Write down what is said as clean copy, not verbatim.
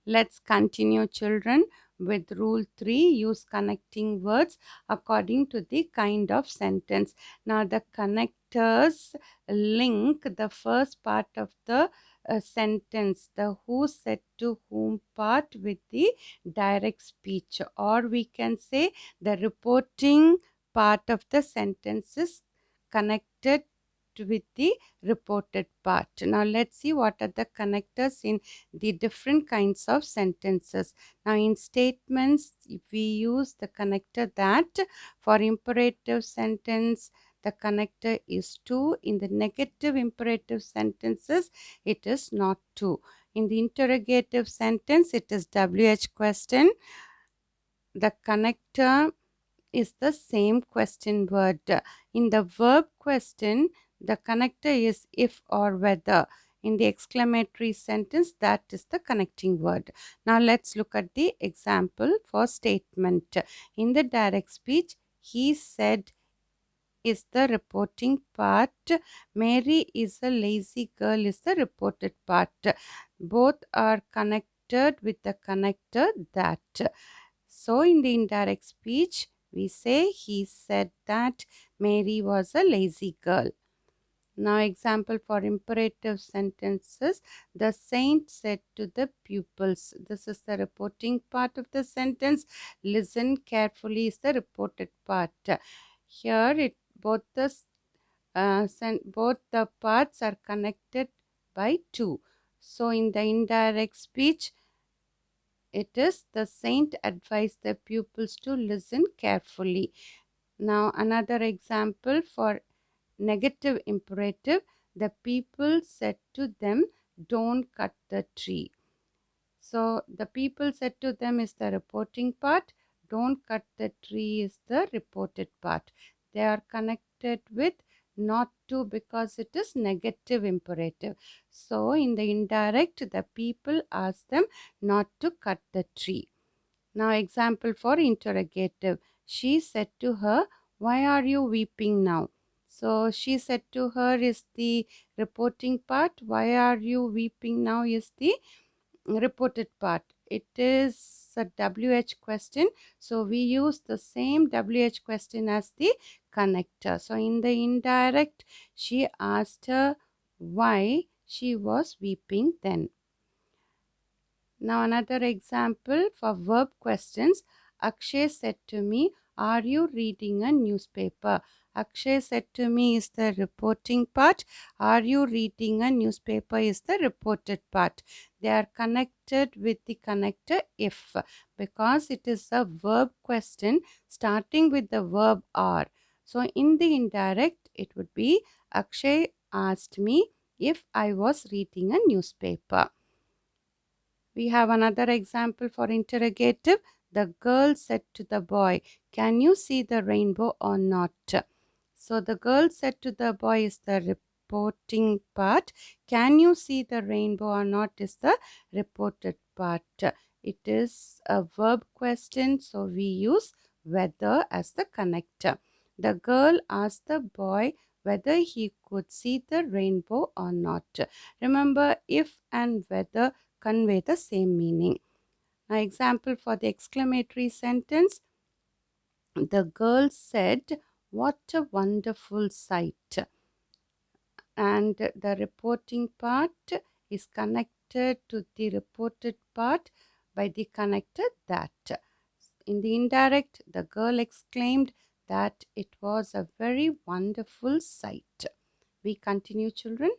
Let's continue, children, with rule 3. Use connecting words according to the kind of sentence. Now, the connectors link the first part of the sentence, the who said to whom part, with the direct speech, or we can say the reporting part of the sentence is connected with the reported part. Now, let's see what are the connectors in the different kinds of sentences. Now, in statements, if we use the connector that. For imperative sentence, the connector is to. In the negative imperative sentences, it is not to. In the interrogative sentence, it is WH question. The connector is the same question word. In the verb question, the connector is if or whether. In the exclamatory sentence, that is the connecting word. Now let's look at the example for statement. In the direct speech, he said is the reporting part. Mary is a lazy girl is the reported part. Both are connected with the connector that. So, in the indirect speech, we say he said that Mary was a lazy girl. Now, example for imperative sentences. The saint said to the pupils. This is the reporting part of the sentence. Listen carefully is the reported part. Here, both the parts are connected by two. So, in the indirect speech, it is the saint advised the pupils to listen carefully. Now, another example for negative imperative. The people said to them, don't cut the tree. So, the people said to them is the reporting part. Don't cut the tree is the reported part. They are connected with not to because it is negative imperative. So, in the indirect, the people asked them not to cut the tree. Now, example for interrogative. She said to her, why are you weeping now? So, she said to her is the reporting part. Why are you weeping now is the reported part. It is a WH question. So, we use the same WH question as the connector. So, in the indirect, she asked her why she was weeping then. Now, another example for verb questions. Akshay said to me, are you reading a newspaper? Akshay said to me is the reporting part. Are you reading a newspaper is the reported part. They are connected with the connector if, because it is a verb question starting with the verb are. So, in the indirect, it would be Akshay asked me if I was reading a newspaper. We have another example for interrogative. The girl said to the boy, can you see the rainbow or not? So the girl said to the boy is the reporting part. Can you see the rainbow or not is the reported part. It is a verb question, so we use whether as the connector. The girl asked the boy whether he could see the rainbow or not. Remember, if and whether convey the same meaning. Now, example for the exclamatory sentence. The girl said, what a wonderful sight. And the reporting part is connected to the reported part by the connector that. In the indirect, the girl exclaimed that it was a very wonderful sight. We continue, children.